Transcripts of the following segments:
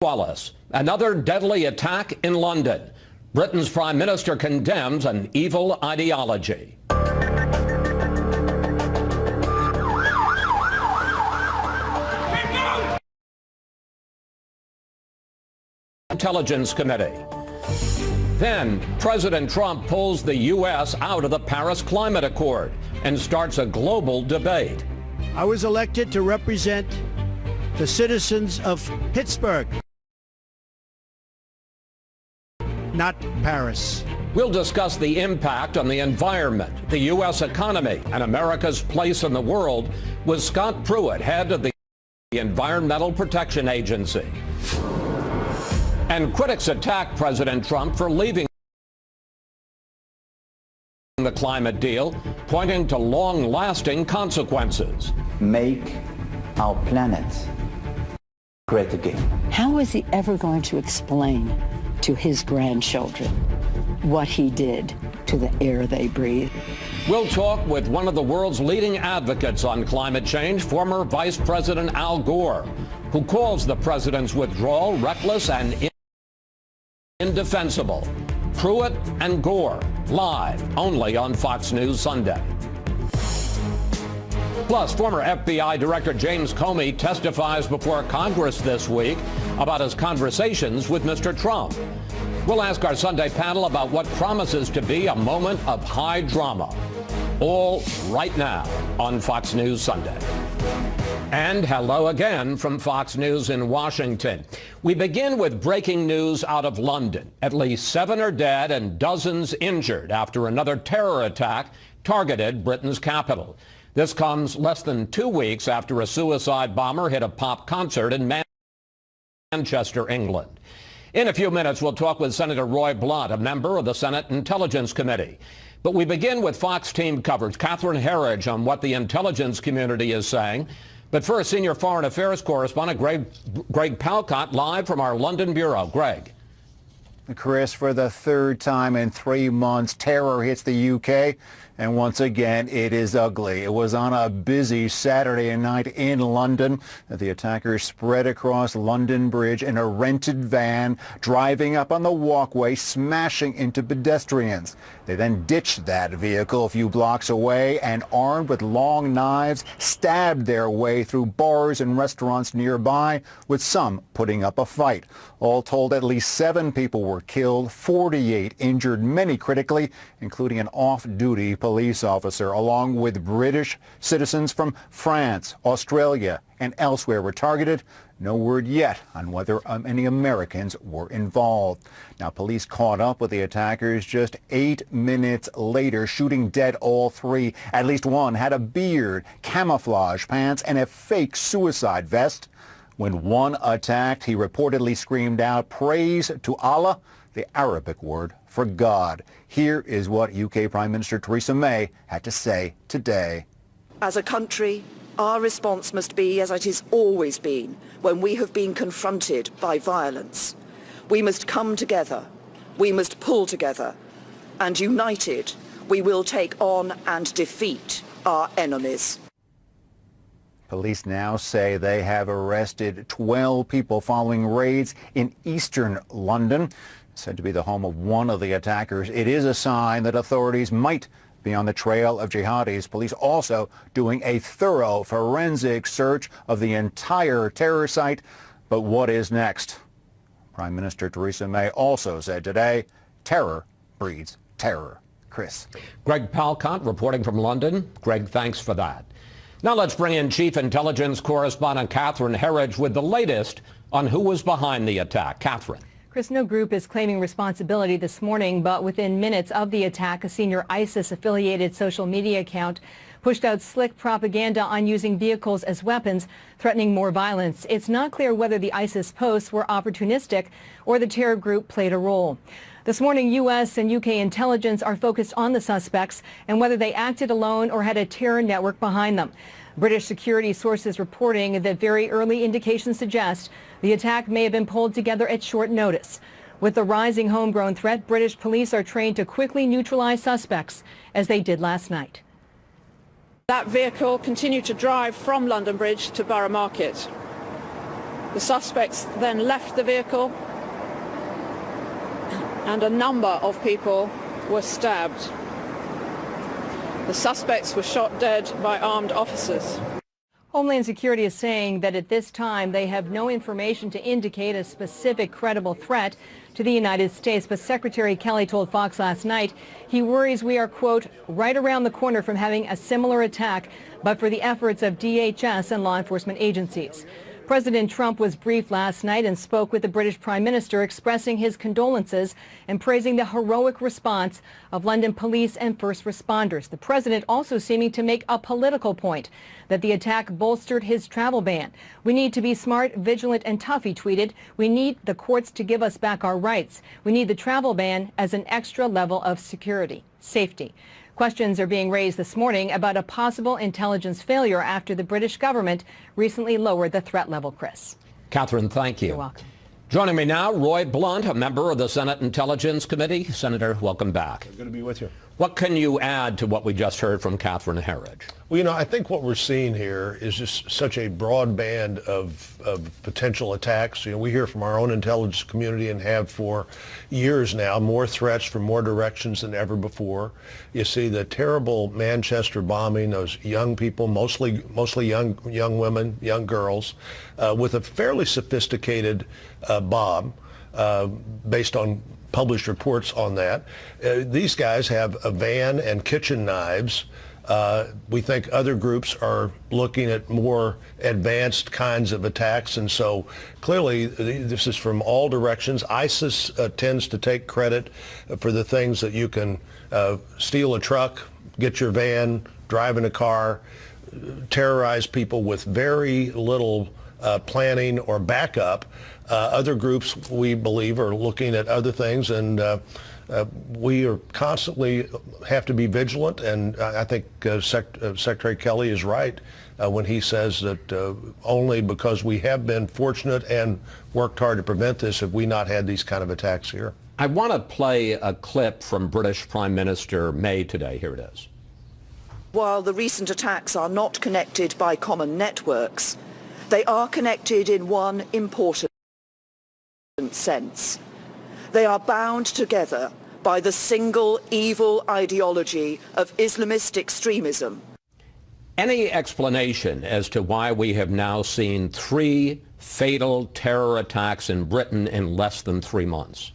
Wallace. Another deadly attack in London. Britain's Prime Minister condemns an evil ideology. Intelligence Committee. Then President Trump pulls the U.S. out of the Paris Climate Accord and starts a global debate. I was elected to represent the citizens of Pittsburgh, not Paris. We'll discuss the impact on the environment, the U.S. economy, and America's place in the world with Scott Pruitt, head of the Environmental Protection Agency. And critics attack President Trump for leaving the climate deal, pointing to long-lasting consequences. Make our planet great again. How is he ever going to explain to his grandchildren what he did to the air they breathe? We'll talk with one of the world's leading advocates on climate change, former Vice President Al Gore, who calls the president's withdrawal reckless and indefensible. Pruitt and Gore, live only on Fox News Sunday. Plus, former FBI Director James Comey testifies before Congress this week about his conversations with Mr. Trump. We'll ask our Sunday panel about what promises to be a moment of high drama. All right now on Fox News Sunday. And hello again from Fox News in Washington. We begin with breaking news out of London. At least 7 are dead and dozens injured after another terror attack targeted Britain's capital. This comes less than 2 weeks after a suicide bomber hit a pop concert in Manchester, England. In a few minutes, we'll talk with Senator Roy Blunt, a member of the Senate Intelligence Committee. But we begin with Fox team coverage. Catherine Herridge on what the intelligence community is saying. But first, senior foreign affairs correspondent Greg Palcott, live from our London bureau. Greg. Chris, for the third time in 3 months, terror hits the UK. And once again, it is ugly. It was on a busy Saturday night in London that the attackers spread across London Bridge in a rented van, driving up on the walkway, smashing into pedestrians. They then ditched that vehicle a few blocks away and, armed with long knives, stabbed their way through bars and restaurants nearby, with some putting up a fight. All told, at least 7 people were killed, 48 injured, many critically, including an off-duty police officer, along with British citizens from France, Australia, and elsewhere were targeted. No word yet on whether any Americans were involved. Now, police caught up with the attackers just 8 minutes later, shooting dead all 3. At least one had a beard, camouflage pants, and a fake suicide vest. When one attacked, he reportedly screamed out, "Praise to Allah," the Arabic word for God. Here is what UK Prime Minister Theresa May had to say today. As a country, our response must be, as it has always been, when we have been confronted by violence. We must come together, we must pull together, and united, we will take on and defeat our enemies. Police now say they have arrested 12 people following raids in eastern London, said to be the home of one of the attackers. It is a sign that authorities might be on the trail of jihadis. Police also doing a thorough forensic search of the entire terror site. But what is next? Prime Minister Theresa May also said today, terror breeds terror. Chris. Greg Palcott reporting from London. Greg, thanks for that. Now let's bring in Chief Intelligence Correspondent Catherine Herridge with the latest on who was behind the attack. Catherine. Chris, no group is claiming responsibility this morning, but within minutes of the attack, a senior ISIS-affiliated social media account pushed out slick propaganda on using vehicles as weapons, threatening more violence. It's not clear whether the ISIS posts were opportunistic or the terror group played a role. This morning, U.S. and UK intelligence are focused on the suspects and whether they acted alone or had a terror network behind them. British security sources reporting that very early indications suggest the attack may have been pulled together at short notice. With the rising homegrown threat, British police are trained to quickly neutralize suspects, as they did last night. That vehicle continued to drive from London Bridge to Borough Market. The suspects then left the vehicle and a number of people were stabbed. The suspects were shot dead by armed officers. Homeland Security is saying that at this time they have no information to indicate a specific credible threat to the United States. But Secretary Kelly told Fox last night he worries we are, quote, right around the corner from having a similar attack, but for the efforts of DHS and law enforcement agencies. President Trump was briefed last night and spoke with the British Prime Minister, expressing his condolences and praising the heroic response of London police and first responders. The president also seeming to make a political point that the attack bolstered his travel ban. "We need to be smart, vigilant, and tough," he tweeted. "We need the courts to give us back our rights. We need the travel ban as an extra level of safety." Questions are being raised this morning about a possible intelligence failure after the British government recently lowered the threat level, Chris. Catherine, thank you. You're welcome. Joining me now, Roy Blunt, a member of the Senate Intelligence Committee. Senator, welcome back. Good to be with you. What can you add to what we just heard from Catherine Herridge? Well, I think what we're seeing here is just such a broad band of potential attacks. We hear from our own intelligence community and have for years now more threats from more directions than ever before. You see the terrible Manchester bombing, those young people, mostly young women, young girls, with a fairly sophisticated bomb based on published reports on that. These guys have a van and kitchen knives. We think other groups are looking at more advanced kinds of attacks, and so clearly this is from all directions. ISIS tends to take credit for the things that you can steal a truck, get your van, drive in a car, terrorize people with very little planning or backup. Other groups, we believe, are looking at other things, and we are constantly have to be vigilant. And I think Secretary Kelly is right when he says that only because we have been fortunate and worked hard to prevent this have we not had these kind of attacks here. I want to play a clip from British Prime Minister May today. Here it is. While the recent attacks are not connected by common networks, they are connected in one important sense. They are bound together by the single evil ideology of Islamist extremism. Any explanation as to why we have now seen 3 fatal terror attacks in Britain in less than 3 months?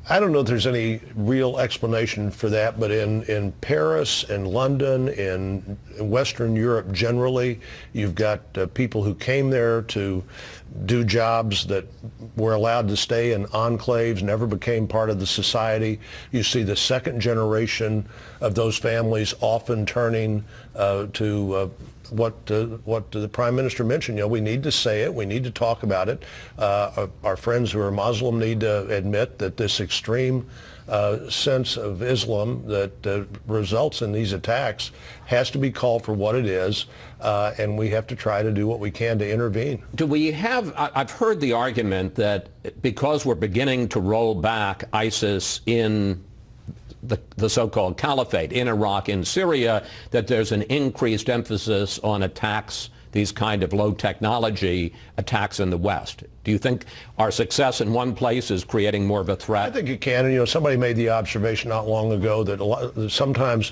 I don't know if there's any real explanation for that, but in Paris and London, in Western Europe generally, you've got people who came there to do jobs that were allowed to stay in enclaves, never became part of the society. You see the second generation of those families often turning to what the Prime Minister mentioned. We need to say it. We need to talk about it. Our friends who are Muslim need to admit that this extreme sense of Islam that results in these attacks has to be called for what it is, and we have to try to do what we can to intervene. Do we have, I've heard the argument that because we're beginning to roll back ISIS in the so-called caliphate in Iraq, in Syria, that there's an increased emphasis on attacks, these kind of low technology attacks in the West. Do you think our success in one place is creating more of a threat? I think it can. And, somebody made the observation not long ago that sometimes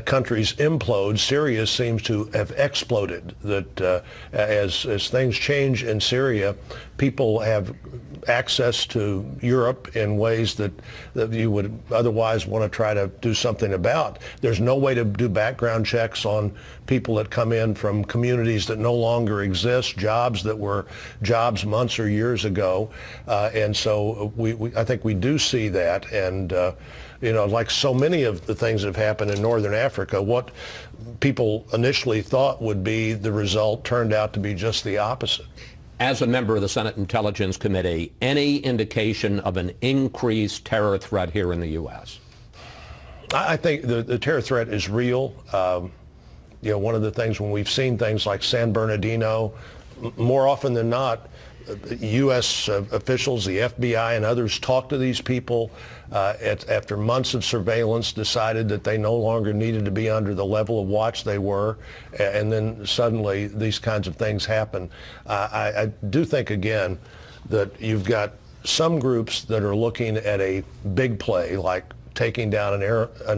countries implode. Syria seems to have exploded. That as things change in Syria, people have access to Europe in ways that you would otherwise want to try to do something about. There's no way to do background checks on people that come in from communities that no longer exist, jobs that were jobs months or years ago. And so I think we do see that. And, like so many of the things that have happened in Northern Africa, what people initially thought would be the result turned out to be just the opposite. As a member of the Senate Intelligence Committee, any indication of an increased terror threat here in the U.S.? I think the terror threat is real. One of the things when we've seen things like San Bernardino, more often than not, U.S. officials, the FBI and others, talked to these people after months of surveillance, decided that they no longer needed to be under the level of watch they were, and then suddenly these kinds of things happen. I do think, again, that you've got some groups that are looking at a big play, like taking down an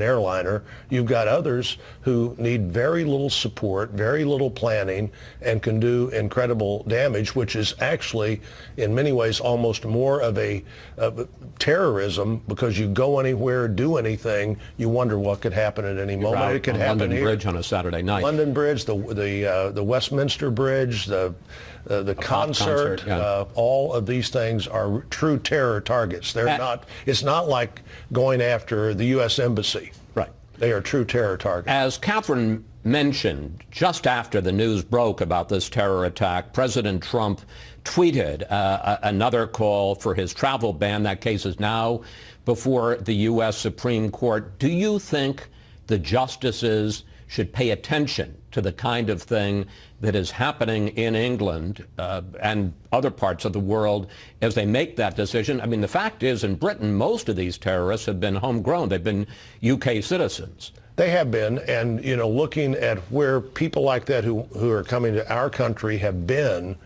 airliner. You've got others who need very little support, very little planning, and can do incredible damage, which is actually, in many ways, almost more of a terrorism, because you go anywhere, do anything, you wonder what could happen at any moment. It could happen London here. Bridge on a Saturday night. London Bridge, the Westminster Bridge, the concert, yeah. all of these things are true terror targets. They're not. It's not like going after the U.S. Embassy. Right. They are true terror targets. As Catherine mentioned, just after the news broke about this terror attack, President Trump tweeted another call for his travel ban. That case is now before the U.S. Supreme Court. Do you think the justices should pay attention to the kind of thing that is happening in England and other parts of the world as they make that decision? I mean, the fact is, in Britain, most of these terrorists have been homegrown. They've been UK citizens. They have been, and looking at where people like that who are coming to our country have been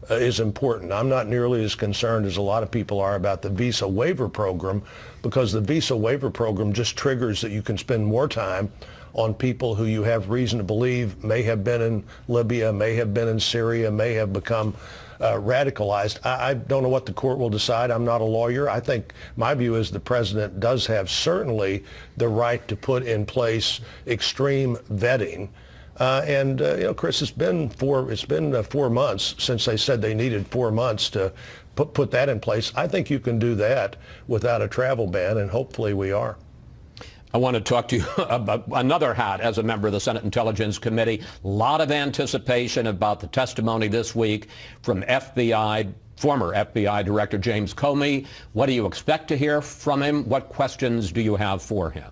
is important. I'm not nearly as concerned as a lot of people are about the visa waiver program, because the visa waiver program just triggers that you can spend more time on people who you have reason to believe may have been in Libya, may have been in Syria, may have become radicalized. I don't know what the court will decide. I'm not a lawyer. I think my view is the president does have certainly the right to put in place extreme vetting. Chris, it's been 4 months since they said they needed 4 months to put that in place. I think you can do that without a travel ban, and hopefully we are. I want to talk to you about another hat as a member of the Senate Intelligence Committee. A lot of anticipation about the testimony this week from former FBI Director James Comey. What do you expect to hear from him? What questions do you have for him?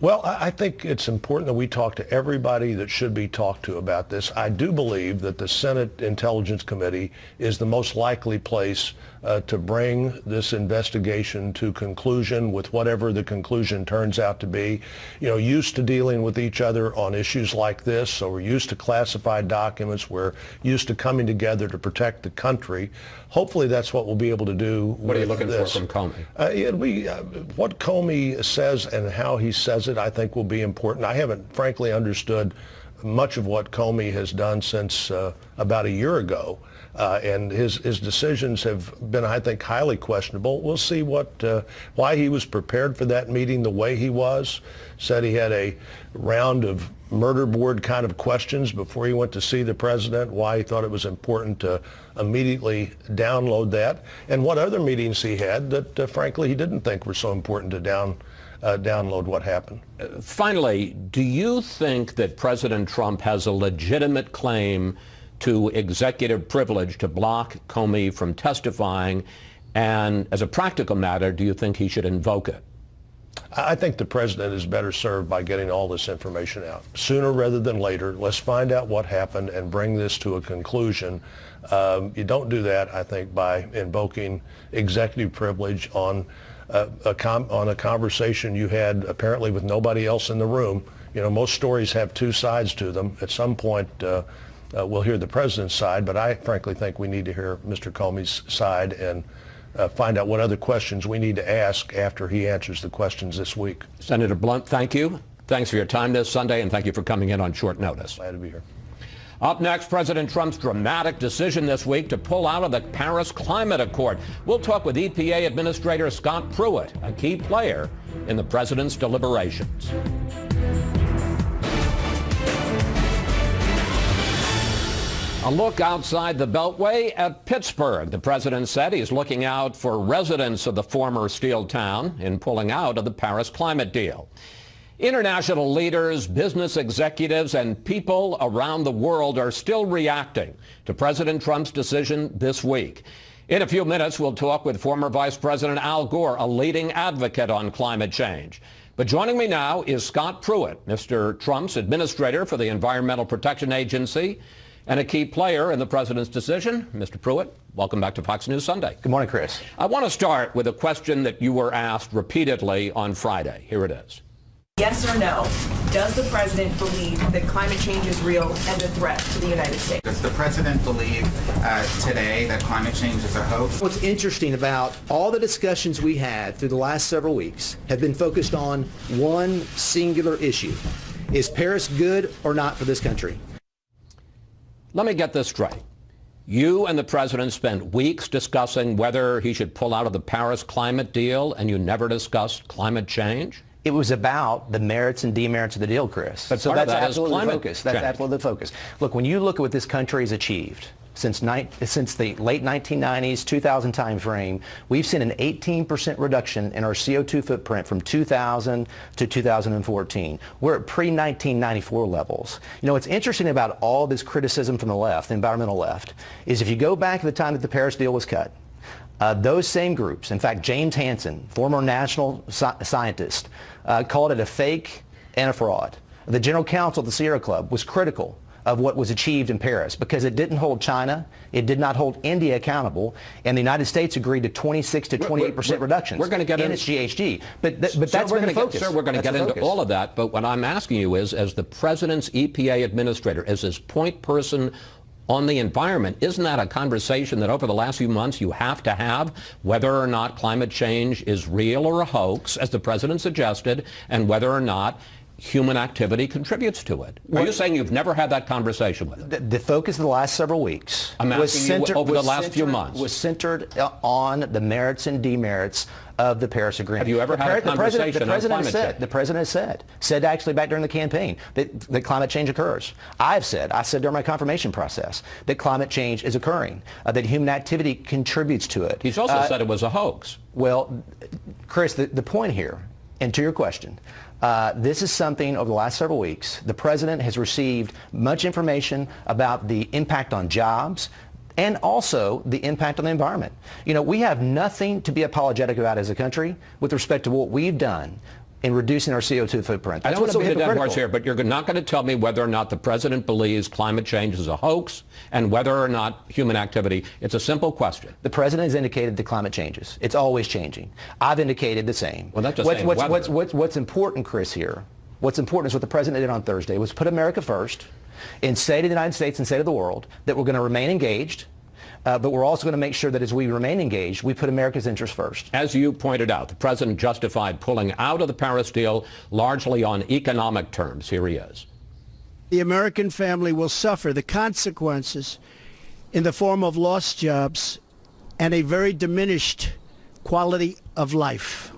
Well, I think it's important that we talk to everybody that should be talked to about this. I do believe that the Senate Intelligence Committee is the most likely place to bring this investigation to conclusion, with whatever the conclusion turns out to be. Used to dealing with each other on issues like this, so we're used to classified documents. We're used to coming together to protect the country. Hopefully that's what we'll be able to do. What are you looking for from Comey? What Comey says and how he says it, I think, will be important. I haven't, frankly, understood much of what Comey has done since about a year ago. And his decisions have been, I think, highly questionable. We'll see why he was prepared for that meeting the way he was. Said he had a round of murder board kind of questions before he went to see the president, why he thought it was important to immediately download that, and what other meetings he had that, frankly, he didn't think were so important to download what happened. Finally, do you think that President Trump has a legitimate claim to executive privilege to block Comey from testifying? And as a practical matter, do you think he should invoke it? I think the president is better served by getting all this information out sooner rather than later. Let's find out what happened and bring this to a conclusion. You don't do that, I think, by invoking executive privilege on a conversation you had apparently with nobody else in the room. Most stories have two sides to them. At some point, we'll hear the president's side, but I frankly think we need to hear Mr. Comey's side and find out what other questions we need to ask after he answers the questions this week. Senator Blunt, thank you. Thanks for your time this Sunday, and thank you for coming in on short notice. Glad to be here. Up next, President Trump's dramatic decision this week to pull out of the Paris Climate Accord. We'll talk with EPA Administrator Scott Pruitt, a key player in the president's deliberations. A look outside the Beltway at Pittsburgh. The president said he's looking out for residents of the former steel town in pulling out of the Paris climate deal. International leaders, business executives, and people around the world are still reacting to President Trump's decision this week. In a few minutes, we'll talk with former Vice President Al Gore, a leading advocate on climate change. But joining me now is Scott Pruitt, Mr. Trump's administrator for the Environmental Protection Agency, and a key player in the president's decision. Mr. Pruitt, welcome back to Fox News Sunday. Good morning, Chris. I want to start with a question that you were asked repeatedly on Friday. Here it is. Yes or no, does the president believe that climate change is real and a threat to the United States? Does the president believe today that climate change is a hoax? What's interesting about all the discussions we had through the last several weeks have been focused on one singular issue. Is Paris good or not for this country? Let me get this straight. You and the president spent weeks discussing whether he should pull out of the Paris climate deal, and you never discussed climate change? It was about the merits and demerits of the deal, Chris. But so that's absolutely the focus. That's absolutely the focus. Look, when you look at what this country has achieved since the late 1990s, 2000 time frame, we've seen an 18% reduction in our CO2 footprint from 2000 to 2014. We're at pre-1994 levels. You know, what's interesting about all this criticism from the left, the environmental left, is if you go back to the time that the Paris deal was cut, those same groups, in fact, James Hansen, former national scientist, called it a fake and a fraud. The general counsel of the Sierra Club was critical of what was achieved in Paris because it didn't hold China, it did not hold India accountable, and the United States agreed to 26 to 28% reductions we're going to get in its GHG. But that's been the focus. Sir, we're going to get into all of that, but what I'm asking you is, as the president's EPA administrator, as his point person on the environment, isn't that a conversation that over the last few months you have to have, whether or not climate change is real or a hoax, as the president suggested, and whether or not human activity contributes to it? Are you saying you've never had that conversation with him? The focus of the last several weeks was centered on the merits and demerits of the Paris Agreement. Have you ever had a conversation on climate change? The president said actually back during the campaign that climate change occurs. I said during my confirmation process that climate change is occurring, that human activity contributes to it. He's also said it was a hoax. Well, Chris, the point here, and to your question, this is something over the last several weeks. The president has received much information about the impact on jobs and also the impact on the environment. You know, we have nothing to be apologetic about as a country with respect to what we've done in reducing our CO2 footprint. I don't want to be a dead horse here, but you're not going to tell me whether or not the president believes climate change is a hoax and whether or not human activity. It's a simple question. The president has indicated that climate changes. It's always changing. I've indicated the same. Well, that's just what's important, Chris, here, what's important is what the president did on Thursday was put America first and say to the United States and say to the world that we're going to remain engaged, but we're also going to make sure that as we remain engaged, we put America's interests first. As you pointed out, the president justified pulling out of the Paris deal largely on economic terms. Here he is. The American family will suffer the consequences in the form of lost jobs and a very diminished quality of life.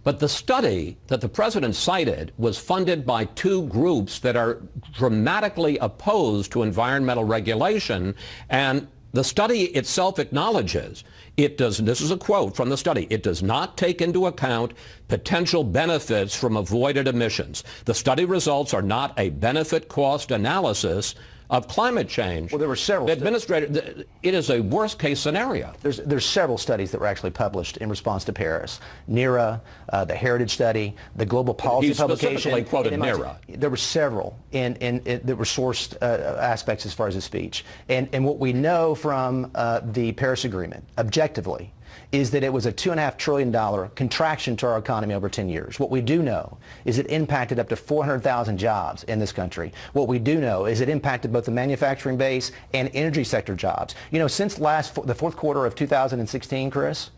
But the study that the president cited was funded by two groups that are dramatically opposed to environmental regulation, and the study itself acknowledges it does, this is a quote from the study, it does not take into account potential benefits from avoided emissions. The study results are not a benefit-cost analysis of climate change. Well, there were several. The administrator, it is a worst-case scenario. There's several studies that were actually published in response to Paris. NERA, the Heritage Study, the Global Policy Publication. He specifically quoted NERA. There were several that were sourced aspects as far as his speech. And what we know from the Paris Agreement, objectively, is that it was a $2.5 trillion contraction to our economy over 10 years. What we do know is it impacted up to 400,000 jobs in this country. What we do know is it impacted both the manufacturing base and energy sector jobs. You know, since the fourth quarter of 2016, Chris,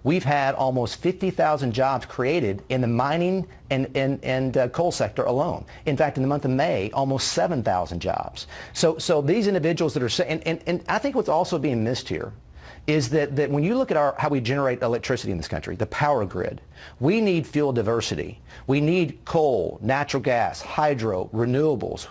we've had almost 50,000 jobs created in the mining and coal sector alone. In fact, in the month of May, almost 7,000 jobs. So these individuals that are saying, and I think what's also being missed here is that when you look at how we generate electricity in this country, the power grid, we need fuel diversity. We need coal, natural gas, hydro, renewables,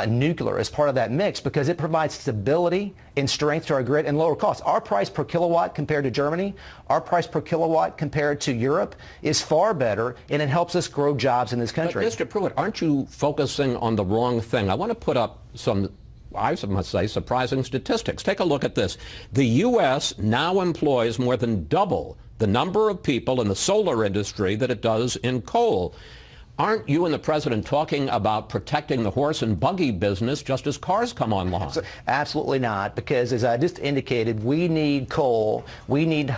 nuclear as part of that mix because it provides stability and strength to our grid and lower costs. Our price per kilowatt compared to Germany, our price per kilowatt compared to Europe is far better, and it helps us grow jobs in this country. But Mr. Pruitt, aren't you focusing on the wrong thing? I want to put up some, I must say, surprising statistics. Take a look at this. The U.S. now employs more than double the number of people in the solar industry that it does in coal. aren't you and the president talking about protecting the horse and buggy business just as cars come online? Absolutely not, because as I just indicated, we need coal, we need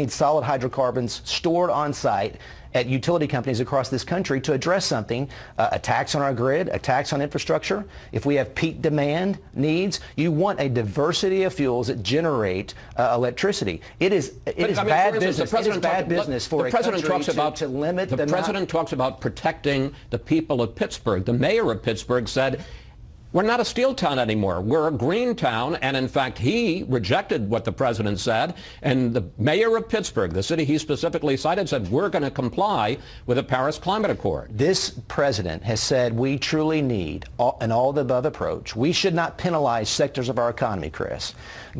solid hydrocarbons stored on site at utility companies across this country to address something, a tax on our grid, a tax on infrastructure. If we have peak demand needs, you want a diversity of fuels that generate electricity. It is bad business. It is bad business for a country to limit the president talks about protecting the people of Pittsburgh. The mayor of Pittsburgh said, we're not a steel town anymore. We're a green town. And in fact, he rejected what the president said. And the mayor of Pittsburgh, the city he specifically cited, said, we're going to comply with the Paris Climate Accord. This president has said we truly need an all-of-the-above approach. We should not penalize sectors of our economy, Chris.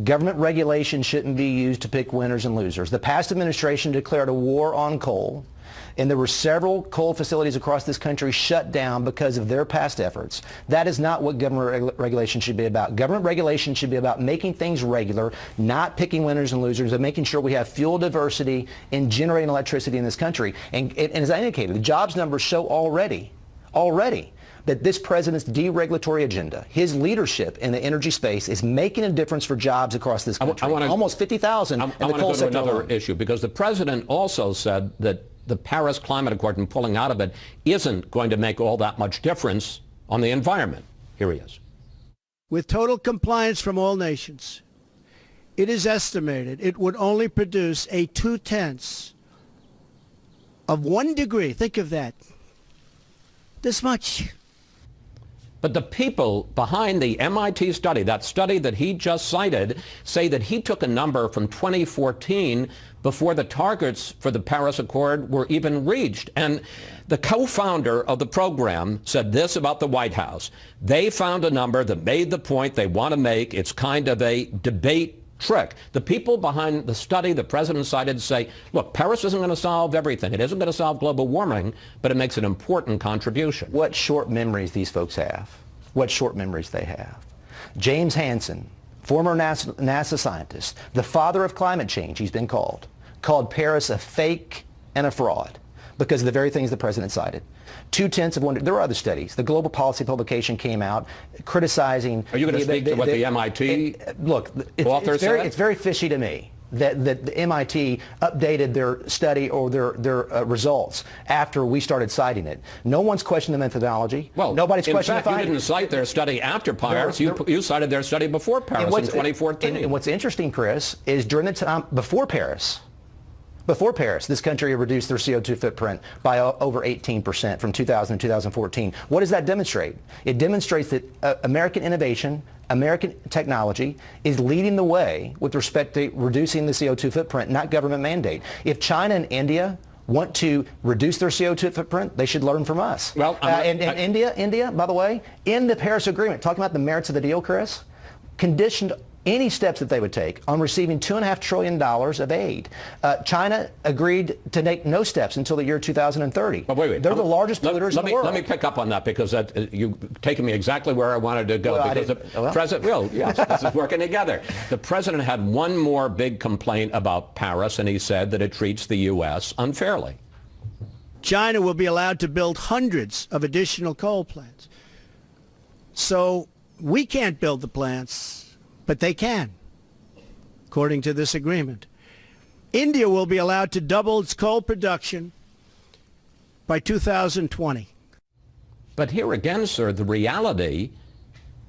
Government regulation shouldn't be used to pick winners and losers. The past administration declared a war on coal, and there were several coal facilities across this country shut down because of their past efforts. That is not what government regulation should be about. Government regulation should be about making things regular, not picking winners and losers, and making sure we have fuel diversity in generating electricity in this country. And as I indicated, the jobs numbers show already that this president's deregulatory agenda, his leadership in the energy space, is making a difference for jobs across this country. Almost 50,000 in the coal sector. Another issue, because the president also said that the Paris Climate Accord and pulling out of it isn't going to make all that much difference on the environment. Here he is. With total compliance from all nations, it is estimated it would only produce a 0.2 of 1 degree. Think of that. This much. But the people behind the MIT study, that study that he just cited, say that he took a number from 2014 before the targets for the Paris Accord were even reached. And the co-founder of the program said this about the White House. They found a number that made the point they want to make. It's kind of a debate trick. The people behind the study the president cited say, look, Paris isn't going to solve everything. It isn't going to solve global warming, but it makes an important contribution. What short memories these folks have. What short memories they have. James Hansen, former NASA scientist, the father of climate change, he's been called Paris a fake and a fraud because of the very things the president cited. 0.2 of 1. There were other studies. The Global Policy publication came out criticizing. Are you going to speak to what the MIT author said? It's very fishy to me that the MIT updated their study or their results after we started citing it. No one's questioned the methodology. Well, nobody's questioned the findings. You didn't cite their study after Paris. You cited their study before Paris in 2014. And what's interesting, Chris, is during the time before Paris, this country reduced their CO2 footprint by over 18% from 2000 to 2014. What does that demonstrate? It demonstrates that American innovation, American technology is leading the way with respect to reducing the CO2 footprint, not government mandate. If China and India want to reduce their CO2 footprint, they should learn from us. Well, India, by the way, in the Paris Agreement, talking about the merits of the deal, Chris, conditioned any steps that they would take on receiving $2.5 trillion of aid. China agreed to take no steps until the year 2030. But wait. They're the largest polluters in the world. Let me pick up on that because you've taken me exactly where I wanted to go. Yes, this is working together. The president had one more big complaint about Paris, and he said that it treats the U.S. unfairly. China will be allowed to build hundreds of additional coal plants. So we can't build the plants, but they can, according to this agreement. India will be allowed to double its coal production by 2020. But here again, sir, the reality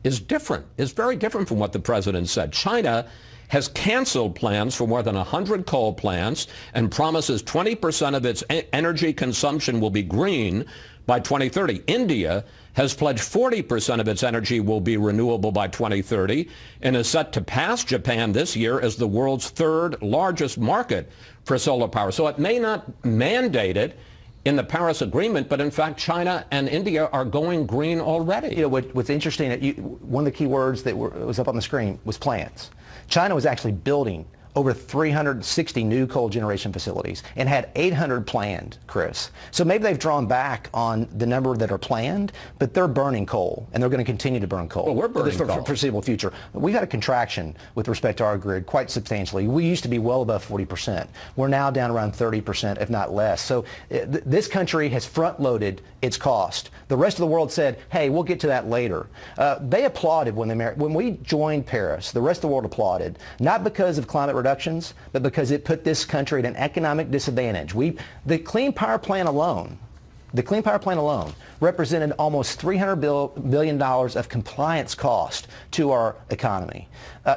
is different. It's very different from what the president said. China has canceled plans for more than 100 coal plants and promises 20% of its energy consumption will be green by 2030. India has pledged 40% of its energy will be renewable by 2030 and is set to pass Japan this year as the world's third largest market for solar power. So it may not mandate it in the Paris Agreement, but in fact, China and India are going green already. You know, what's interesting, one of the key words that was up on the screen was plants. China was actually building over 360 new coal generation facilities and had 800 planned, Chris. So maybe they've drawn back on the number that are planned, but they're burning coal, and they're going to continue to burn coal. Well, we're burning for the coal. foreseeable future. We've had a contraction with respect to our grid quite substantially. We used to be well above 40%. We're now down around 30%, if not less. So this country has front-loaded its cost. The rest of the world said, hey, we'll get to that later. They applauded when we joined Paris. The rest of the world applauded, not because of climate reductions, but because it put this country at an economic disadvantage. The Clean Power Plan alone represented almost $300 billion of compliance cost to our economy.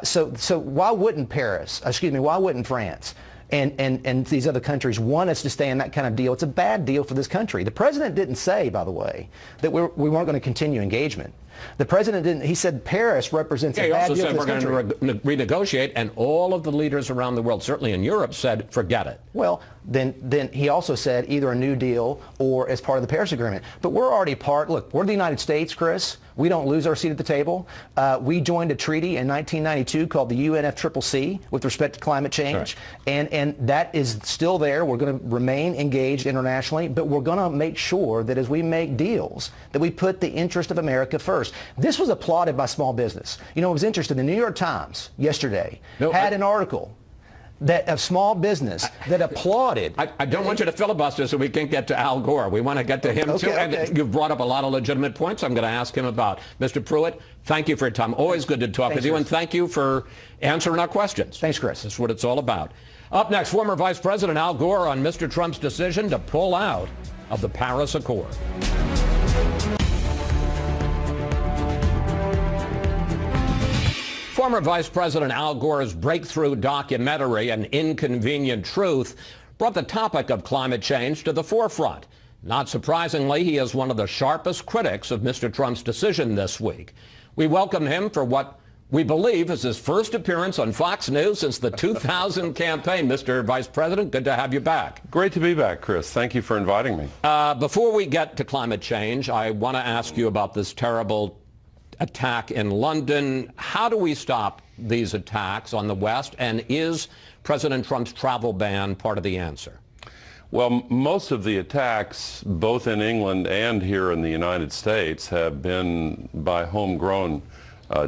So why wouldn't why wouldn't France and these other countries want us to stay in that kind of deal? It's a bad deal for this country. The president didn't say, by the way, that we weren't going to continue engagement. The president didn't. He said Paris represents a bad deal for this country. He also said we're going to renegotiate, and all of the leaders around the world, certainly in Europe, said forget it. Well, then he also said either a new deal or as part of the Paris Agreement. But we're already look, we're the United States, Chris. We don't lose our seat at the table. We joined a treaty in 1992 called the UNFCCC with respect to climate change. Right. And that is still there. We're going to remain engaged internationally, but we're going to make sure that as we make deals, that we put the interest of America first. This was applauded by small business. You know, it was interesting. The New York Times yesterday had an article of small business that applauded. I don't want you to filibuster so we can get to Al Gore. We want to get to him too. And you've brought up a lot of legitimate points I'm going to ask him about. Mr. Pruitt, thank you for your time. Always good to talk with you, and thank you for answering our questions. Thanks, Chris. That's what it's all about. Up next, former Vice President Al Gore on Mr. Trump's decision to pull out of the Paris Accord. Former Vice President Al Gore's breakthrough documentary, An Inconvenient Truth, brought the topic of climate change to the forefront. Not surprisingly, he is one of the sharpest critics of Mr. Trump's decision this week. We welcome him for what we believe is his first appearance on Fox News since the 2000 campaign. Mr. Vice President, good to have you back. Great to be back, Chris. Thank you for inviting me. Before we get to climate change, I want to ask you about this terrible attack in London. How do we stop these attacks on the West? And is President Trump's travel ban part of the answer? Well, most of the attacks, both in England and here in the United States, have been by homegrown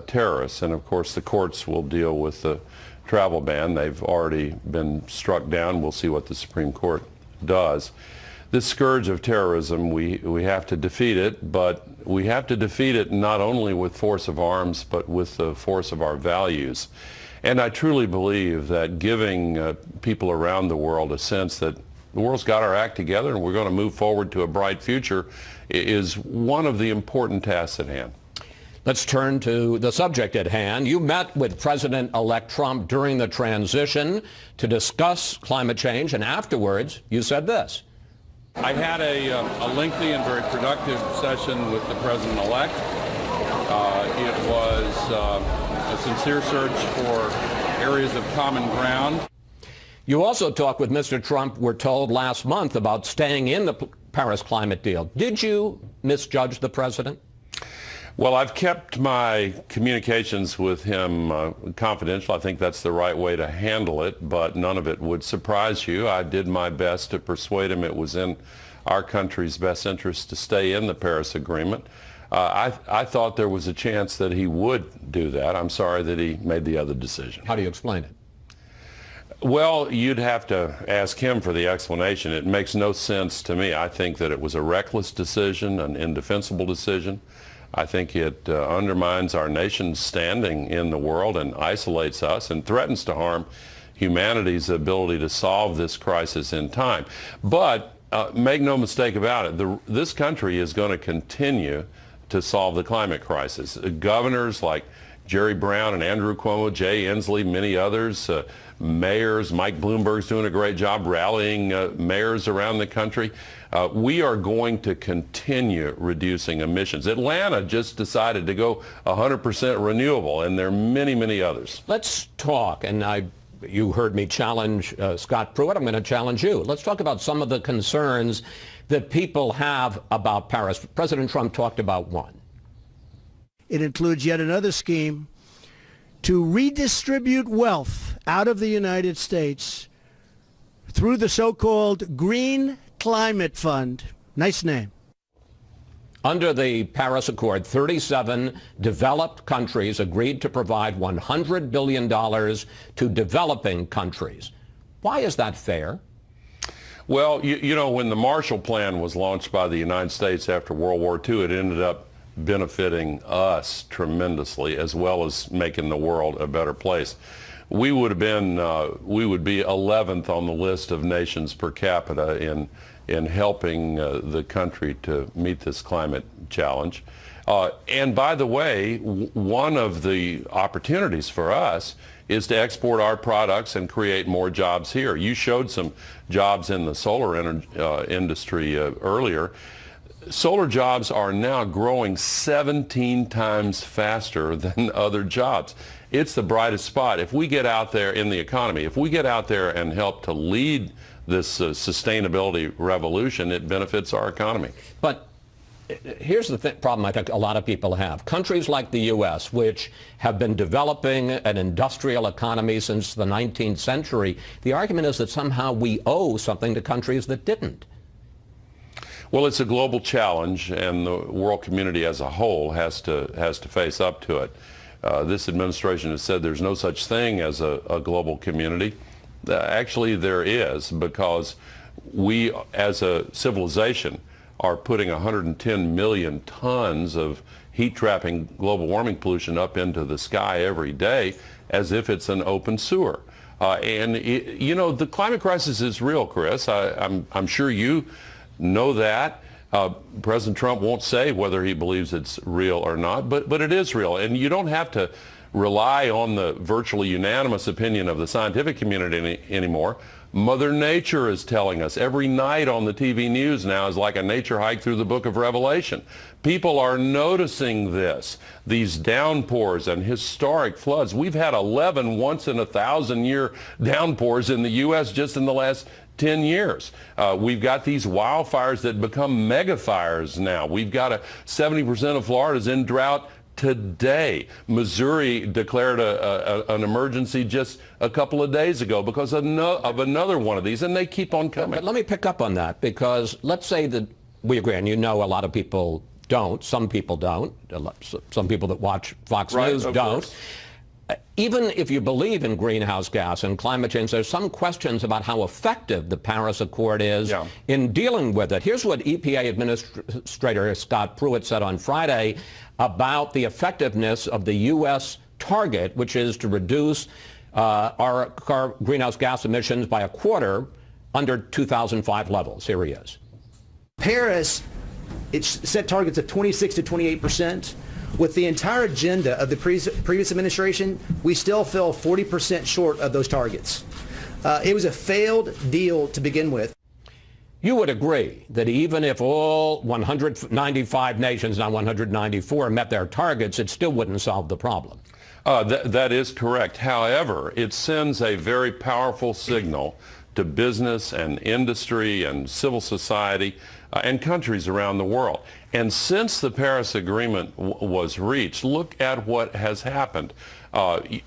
terrorists. And of course, the courts will deal with the travel ban. They've already been struck down. We'll see what the Supreme Court does. This scourge of terrorism, we have to defeat it, but we have to defeat it not only with force of arms, but with the force of our values. And I truly believe that giving people around the world a sense that the world's got our act together and we're going to move forward to a bright future is one of the important tasks at hand. Let's turn to the subject at hand. You met with President-elect Trump during the transition to discuss climate change, and afterwards you said this. I had a lengthy and very productive session with the President-elect. It was a sincere search for areas of common ground. You also talked with Mr. Trump, we're told, last month about staying in the Paris climate deal. Did you misjudge the president? Well, I've kept my communications with him confidential. I think that's the right way to handle it, but none of it would surprise you. I did my best to persuade him it was in our country's best interest to stay in the Paris Agreement. I thought there was a chance that he would do that. I'm sorry that he made the other decision. How do you explain it? Well, you'd have to ask him for the explanation. It makes no sense to me. I think that it was a reckless decision, an indefensible decision. I think it undermines our nation's standing in the world and isolates us and threatens to harm humanity's ability to solve this crisis in time. But make no mistake about it, this country is going to continue to solve the climate crisis. Governors like Jerry Brown and Andrew Cuomo, Jay Inslee, many others, mayors, Mike Bloomberg's doing a great job rallying mayors around the country. We are going to continue reducing emissions. Atlanta just decided to go 100% renewable, and there are many, many others. Let's talk, and you heard me challenge Scott Pruitt. I'm going to challenge you. Let's talk about some of the concerns that people have about Paris. President Trump talked about one. It includes yet another scheme to redistribute wealth out of the United States through the so-called Green Climate Fund. Nice name. Under the Paris Accord, 37 developed countries agreed to provide $100 billion to developing countries. Why is that fair? Well, you know, when the Marshall Plan was launched by the United States after World War II, it ended up benefiting us tremendously, as well as making the world a better place. We would be 11th on the list of nations per capita in helping the country to meet this climate challenge. And by the way, one of the opportunities for us is to export our products and create more jobs here. You showed some jobs in the solar industry earlier. Solar jobs are now growing 17 times faster than other jobs. It's the brightest spot. If we get out there in the economy, if we get out there and help to lead this sustainability revolution, it benefits our economy. But here's the problem I think a lot of people have. Countries like the U.S., which have been developing an industrial economy since the 19th century, the argument is that somehow we owe something to countries that didn't. Well, it's a global challenge, and the world community as a whole has to face up to it. This administration has said there's no such thing as a global community. Actually, there is, because we, as a civilization, are putting 110 million tons of heat-trapping global warming pollution up into the sky every day as if it's an open sewer. You know, the climate crisis is real, Chris. I'm sure you know that. President Trump won't say whether he believes it's real or not, but it is real. And you don't have to rely on the virtually unanimous opinion of the scientific community anymore. Mother Nature is telling us. Every night on the TV news now is like a nature hike through the book of Revelation. People are noticing this, these downpours and historic floods. We've had 11 once-in-a-thousand-year downpours in the U.S. just in the last 10 years. We've got these wildfires that become mega fires now. We've got 70% of Florida is in drought today. Missouri declared an emergency just a couple of days ago because of another one of these, and they keep on coming. But let me pick up on that, because let's say that we agree, and you know a lot of people don't, some people don't, some people that watch Fox News don't. Even if you believe in greenhouse gas and climate change, there's some questions about how effective the Paris Accord is in dealing with it. Here's what EPA Administrator Scott Pruitt said on Friday about the effectiveness of the U.S. target, which is to reduce our greenhouse gas emissions by a quarter under 2005 levels. Here he is. Paris, it set targets of 26 to 28%. With the entire agenda of the previous administration, we still fell 40% short of those targets. It was a failed deal to begin with. You would agree that even if all 195 nations, now 194, met their targets, it still wouldn't solve the problem. That is correct. However, it sends a very powerful signal to business and industry and civil society and countries around the world. And since the Paris Agreement was reached, look at what has happened.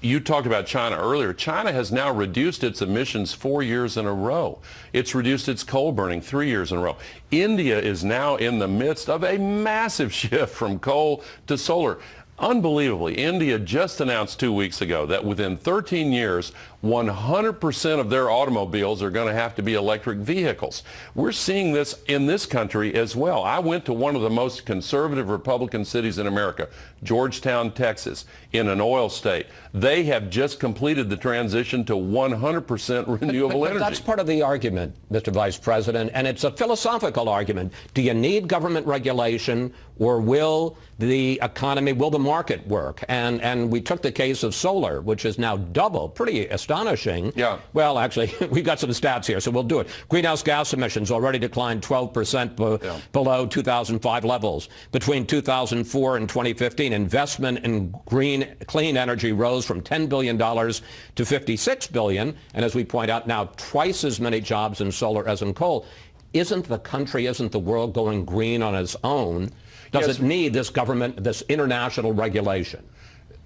You talked about China earlier. China has now reduced its emissions 4 years in a row. It's reduced its coal burning 3 years in a row. India is now in the midst of a massive shift from coal to solar. Unbelievably, India just announced 2 weeks ago that within 13 years, 100% of their automobiles are going to have to be electric vehicles. We're seeing this in this country as well. I went to one of the most conservative Republican cities in America, Georgetown, Texas, in an oil state. They have just completed the transition to 100% renewable energy. But that's part of the argument, Mr. Vice President, and it's a philosophical argument. Do you need government regulation, or will the economy, will the market work? And we took the case of solar, which is now double, pretty astonishing. Yeah. Well, actually, we've got some stats here, so we'll do it. Greenhouse gas emissions already declined 12% below 2005 levels. Between 2004 and 2015, investment in clean energy rose from $10 billion to $56 billion, and as we point out now, twice as many jobs in solar as in coal. Isn't the country, isn't the world going green on its own? Does it need this government, this international regulation?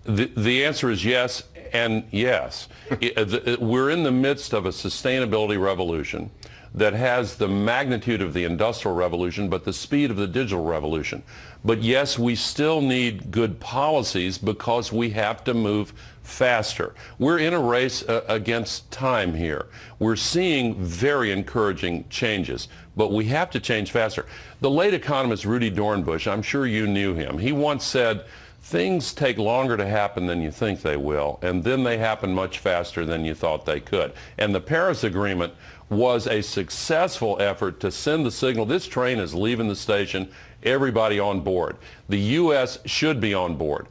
The answer is yes and yes. We're in the midst of a sustainability revolution that has the magnitude of the Industrial Revolution, but the speed of the digital revolution. But yes, we still need good policies because we have to move faster. We're in a race against time here. We're seeing very encouraging changes, but we have to change faster. The late economist Rudy Dornbush, I'm sure you knew him, he once said, things take longer to happen than you think they will, and then they happen much faster than you thought they could. And the Paris Agreement was a successful effort to send the signal, this train is leaving the station, everybody on board. The U.S. should be on board.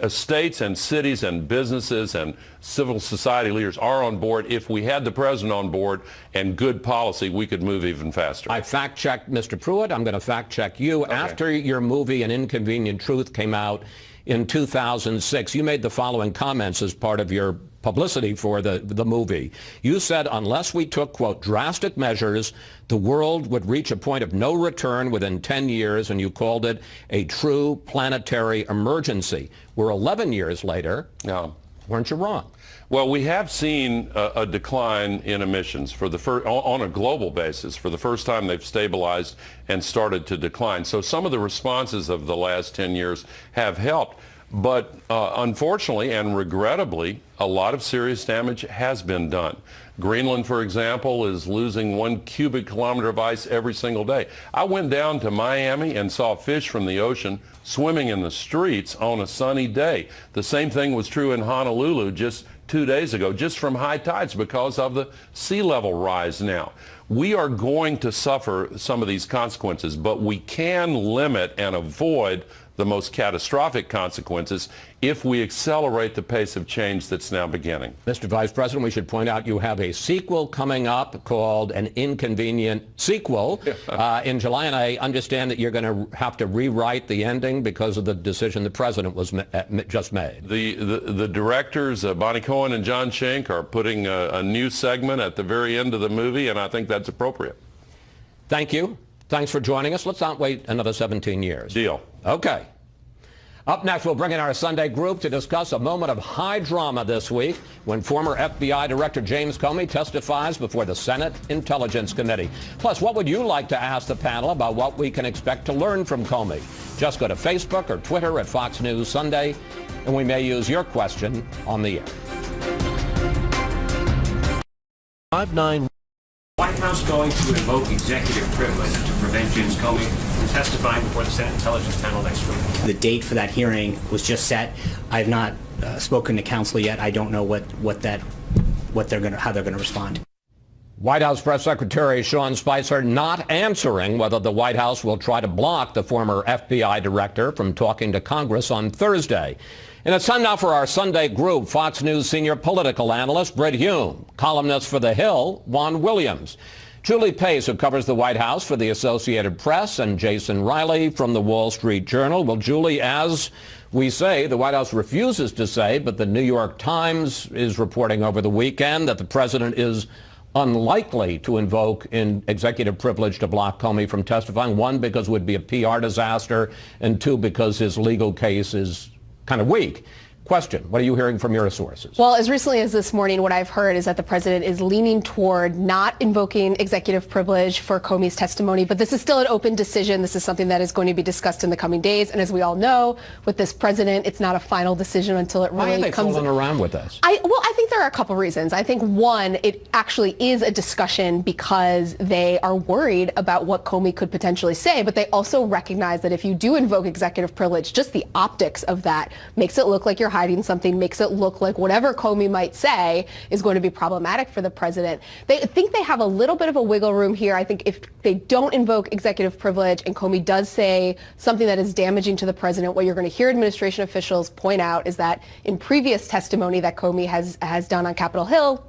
States and cities and businesses and civil society leaders are on board. If we had the president on board and good policy, we could move even faster. I fact-checked Mr. Pruitt. I'm going to fact-check you. Okay. After your movie An Inconvenient Truth came out in 2006, you made the following comments as part of your publicity for the movie. You said, unless we took, quote, drastic measures, the world would reach a point of no return within 10 years, and you called it a true planetary emergency. We're 11 years later. No. Weren't you wrong? Well, we have seen a decline in emissions for the on a global basis. For the first time, they've stabilized and started to decline. So some of the responses of the last 10 years have helped. But unfortunately and regrettably, a lot of serious damage has been done. Greenland, for example, is losing 1 cubic kilometer of ice every single day. I went down to Miami and saw fish from the ocean swimming in the streets on a sunny day. The same thing was true in Honolulu just 2 days ago, just from high tides because of the sea level rise now. We are going to suffer some of these consequences, but we can limit and avoid the most catastrophic consequences if we accelerate the pace of change that's now beginning. Mr. Vice President, we should point out you have a sequel coming up called An Inconvenient Sequel in July, and I understand that you're going to have to rewrite the ending because of the decision the President was just made. The directors, Bonnie Cohen and John Schenck, are putting a new segment at the very end of the movie, and I think that's appropriate. Thank you. Thanks for joining us. Let's not wait another 17 years. Deal. Okay. Up next, we'll bring in our Sunday group to discuss a moment of high drama this week when former FBI Director James Comey testifies before the Senate Intelligence Committee. Plus, what would you like to ask the panel about what we can expect to learn from Comey? Just go to Facebook or Twitter at Fox News Sunday, and we may use your question on the air. 5-9. White House going to invoke executive privilege to prevent James Comey from testifying before the Senate Intelligence Panel next week. The date for that hearing was just set. I have not spoken to counsel yet. I don't know how they're going to respond. White House Press Secretary Sean Spicer not answering whether the White House will try to block the former FBI director from talking to Congress on Thursday. And it's time now for our Sunday group, Fox News senior political analyst Brit Hume, columnist for The Hill, Juan Williams, Julie Pace, who covers the White House for the Associated Press, and Jason Riley from the Wall Street Journal. Well, Julie, as we say, the White House refuses to say, but the New York Times is reporting over the weekend that the president is unlikely to invoke executive privilege to block Comey from testifying. One, because it would be a PR disaster, and two, because his legal case is kind of weak. Question, what are you hearing from your sources? Well, as recently as this morning, what I've heard is that the president is leaning toward not invoking executive privilege for Comey's testimony, but this is still an open decision. This is something that is going to be discussed in the coming days. And as we all know, with this president, it's not a final decision until it really comes. Why are they fooling around with this? I think there are a couple reasons. I think one, it actually is a discussion because they are worried about what Comey could potentially say, but they also recognize that if you do invoke executive privilege, just the optics of that makes it look like you're hiding something, makes it look like whatever Comey might say is going to be problematic for the president. They think they have a little bit of a wiggle room here. I think if they don't invoke executive privilege and Comey does say something that is damaging to the president, what you're going to hear administration officials point out is that in previous testimony that Comey has done on Capitol Hill,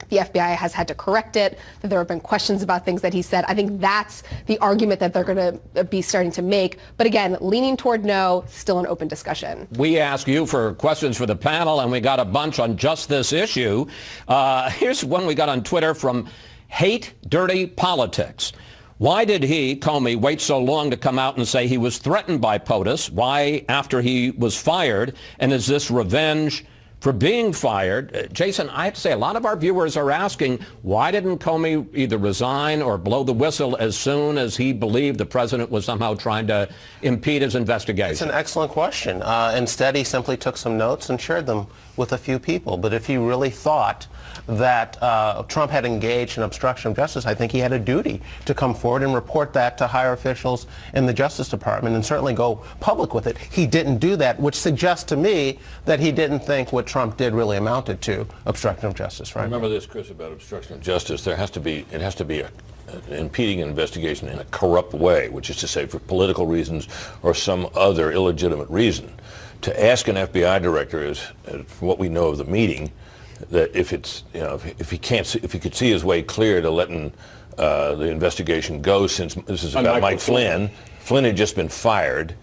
the FBI has had to correct it, that there have been questions about things that he said. I think that's the argument that they're going to be starting to make. But again, leaning toward no, still an open discussion. We asked you for questions for the panel, and we got a bunch on just this issue. Here's one we got on Twitter from Hate Dirty Politics. Why did he, Comey, wait so long to come out and say he was threatened by POTUS? Why after he was fired? And is this revenge for being fired? Jason, I have to say, a lot of our viewers are asking, why didn't Comey either resign or blow the whistle as soon as he believed the president was somehow trying to impede his investigation? It's an excellent question. Instead, he simply took some notes and shared them with a few people. But if he really thought that Trump had engaged in obstruction of justice, I think he had a duty to come forward and report that to higher officials in the Justice Department and certainly go public with it. He didn't do that, which suggests to me that he didn't think what Trump did really amounted to obstruction of justice, right? Remember this, Chris, about obstruction of justice. It has to be an impeding an investigation in a corrupt way, which is to say for political reasons or some other illegitimate reason. To ask an FBI director, as what we know of the meeting, that if it's, you know, if he could see his way clear to letting the investigation go, since this is about Mike Flynn. Flynn had just been fired.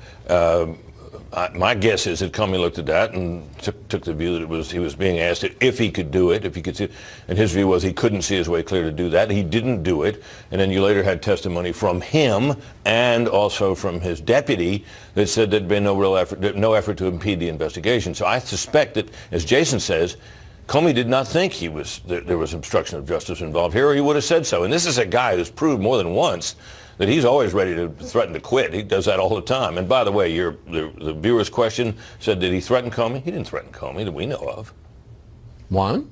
My guess is that Comey looked at that and took the view that he was being asked if he could do it, if he could see it. And his view was he couldn't see his way clear to do that. He didn't do it. And then you later had testimony from him and also from his deputy that said there'd been no effort to impede the investigation. So I suspect that, as Jason says, Comey did not think there was obstruction of justice involved here, or he would have said so. And this is a guy who's proved more than once that he's always ready to threaten to quit. He does that all the time. And by the way, the viewer's question said, did he threaten Comey? He didn't threaten Comey that we know of. Juan?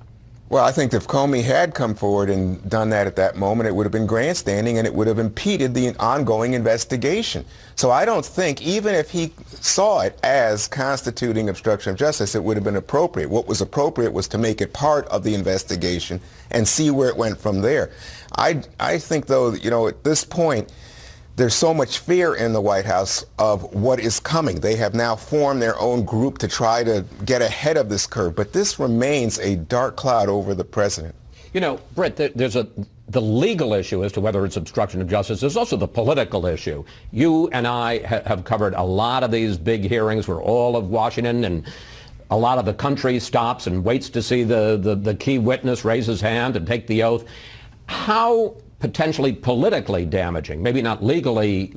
Well, I think if Comey had come forward and done that at that moment, it would have been grandstanding and it would have impeded the ongoing investigation. So I don't think, even if he saw it as constituting obstruction of justice, it would have been appropriate. What was appropriate was to make it part of the investigation and see where it went from there. I think, though, that, you know, at this point, there's so much fear in the White House of what is coming. They have now formed their own group to try to get ahead of this curve. But this remains a dark cloud over the president. You know, Britt, there's the legal issue as to whether it's obstruction of justice. There's also the political issue. You and I have covered a lot of these big hearings where all of Washington and a lot of the country stops and waits to see the key witness raise his hand and take the oath. How potentially politically damaging, maybe not legally,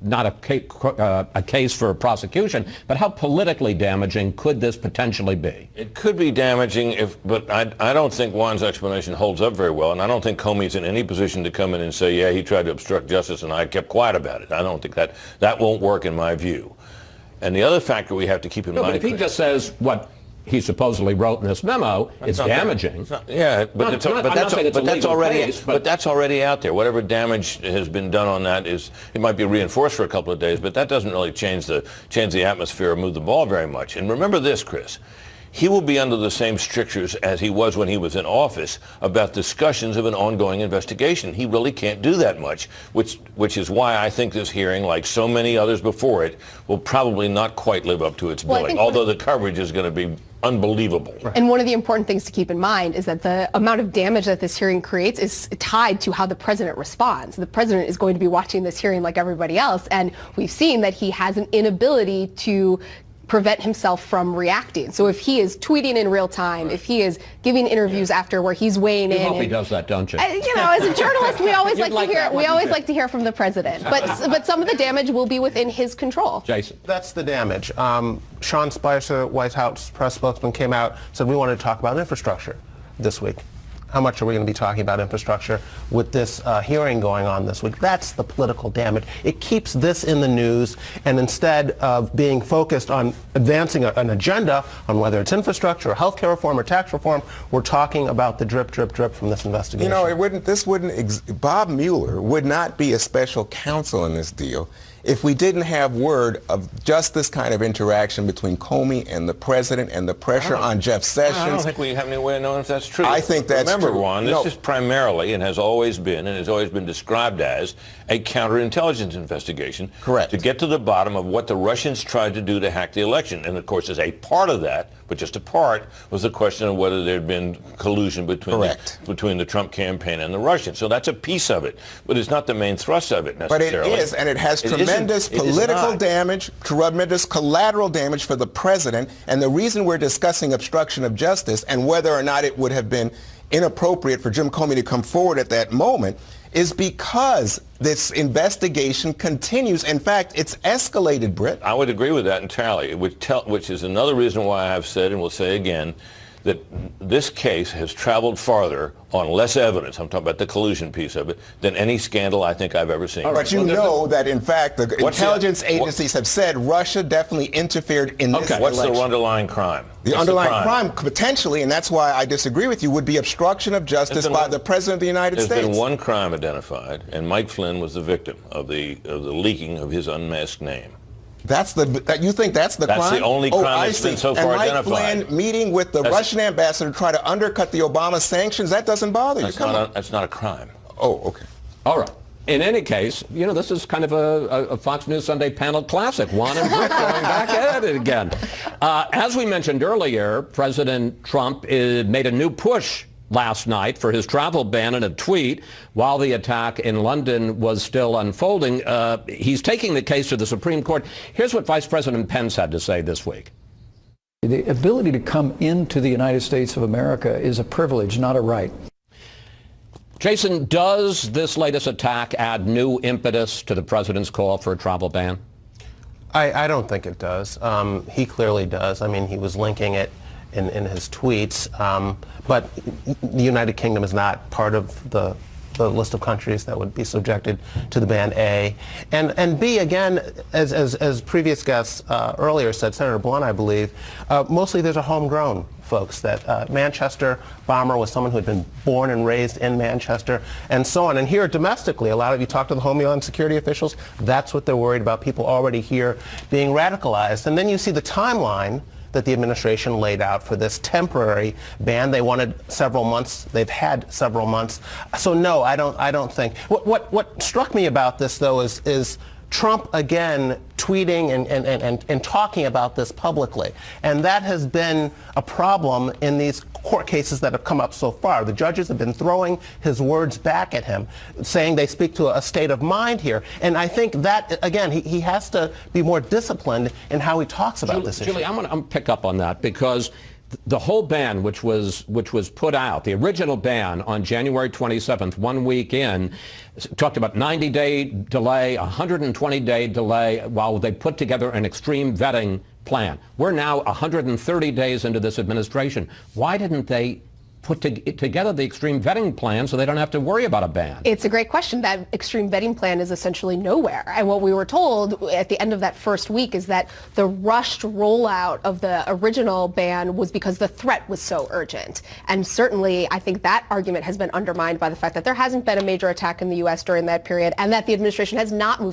not a case for prosecution, but how politically damaging could this potentially be? It could be damaging, but I don't think Juan's explanation holds up very well, and I don't think Comey's in any position to come in and say, yeah, he tried to obstruct justice and I kept quiet about it. I don't think that won't work in my view. And the other factor we have to keep in mind... But if he just says what he supposedly wrote in this memo, it's damaging. But that's already out there. Whatever damage has been done on that it might be reinforced for a couple of days, but that doesn't really change the atmosphere or move the ball very much. And remember this, Chris. He will be under the same strictures as he was when he was in office about discussions of an ongoing investigation. He really can't do that much, which is why I think this hearing, like so many others before it, will probably not quite live up to its billing, although the coverage is going to be unbelievable. And one of the important things to keep in mind is that the amount of damage that this hearing creates is tied to how the president responds. The president is going to be watching this hearing like everybody else, and we've seen that he has an inability to prevent himself from reacting. So if he is tweeting in real time, if he is giving interviews after where he's weighing in. You hope he does that, don't you? You know, as a journalist, we always like to hear from the president. But some of the damage will be within his control. Jason. That's the damage. Sean Spicer, White House press spokesman, came out, said we wanted to talk about infrastructure this week. How much are we going to be talking about infrastructure with this hearing going on this week? That's the political damage. It keeps this in the news, and instead of being focused on advancing an agenda on whether it's infrastructure or health care reform or tax reform, we're talking about the drip, drip, drip from this investigation. You know, Bob Mueller would not be a special counsel in this deal if we didn't have word of just this kind of interaction between Comey and the president and the pressure on Jeff Sessions. I don't think we have any way of knowing if that's true. I think that's Remember, true. Juan, this is primarily and has always been described as a counterintelligence investigation. Correct. To get to the bottom of what the Russians tried to do to hack the election. And of course, as a part of that, but just a part, was the question of whether there had been collusion between the Trump campaign and the Russians. So that's a piece of it, but it's not the main thrust of it necessarily. But it is, and it has tremendous political damage, tremendous collateral damage for the president. And the reason we're discussing obstruction of justice and whether or not it would have been inappropriate for Jim Comey to come forward at that moment is because this investigation continues. In fact, it's escalated, Britt. I would agree with that entirely, which is another reason why I've said and will say again that this case has traveled farther on less evidence, I'm talking about the collusion piece of it, than any scandal I think I've ever seen. But you know that, in fact, the intelligence agencies have said Russia definitely interfered in this election. What's the underlying crime? The underlying crime, potentially, and that's why I disagree with you, would be obstruction of justice by the President of the United States. There's been one crime identified, and Mike Flynn was the victim of the leaking of his unmasked name. You think that's the crime? That's the only crime that's been so far identified. And Mike Flynn meeting with the Russian ambassador to try to undercut the Obama sanctions, that doesn't bother you? That's not a crime. Oh, okay. All right. In any case, you know, this is kind of a Fox News Sunday panel classic. Juan and Britt going back at it again. As we mentioned earlier, President Trump made a new push last night for his travel ban in a tweet while the attack in London was still unfolding. He's taking the case to the Supreme Court. Here's what Vice President Pence had to say this week. The ability to come into the United States of America is a privilege, not a right. Jason, does this latest attack add new impetus to the president's call for a travel ban? I don't think it does. He clearly does. I mean, he was linking it in his tweets, but the United Kingdom is not part of the list of countries that would be subjected to the ban, A. And B, again, as previous guests earlier said, Senator Blunt, I believe, mostly there's a homegrown folks. That Manchester bomber was someone who had been born and raised in Manchester, and so on. And here domestically, a lot of you talk to the Homeland Security officials, that's what they're worried about, people already here being radicalized. And then you see the timeline that the administration laid out for this temporary ban. They wanted several months. They've had several months. So no, I don't think. What struck me about this, though, is Trump again tweeting and talking about this publicly. And that has been a problem in these court cases that have come up so far. The judges have been throwing his words back at him, saying they speak to a state of mind here. And I think that, again, he has to be more disciplined in how he talks about this issue. Julie, I'm going to pick up on that because the whole ban, which was put out, the original ban on January 27th, 1 week in, talked about 90-day delay, 120-day delay, while they put together an extreme vetting plan. We're now 130 days into this administration. Why didn't they put together the extreme vetting plan so they don't have to worry about a ban? It's a great question. That extreme vetting plan is essentially nowhere. And what we were told at the end of that first week is that the rushed rollout of the original ban was because the threat was so urgent. And certainly, I think that argument has been undermined by the fact that there hasn't been a major attack in the U.S. during that period and that the administration has not moved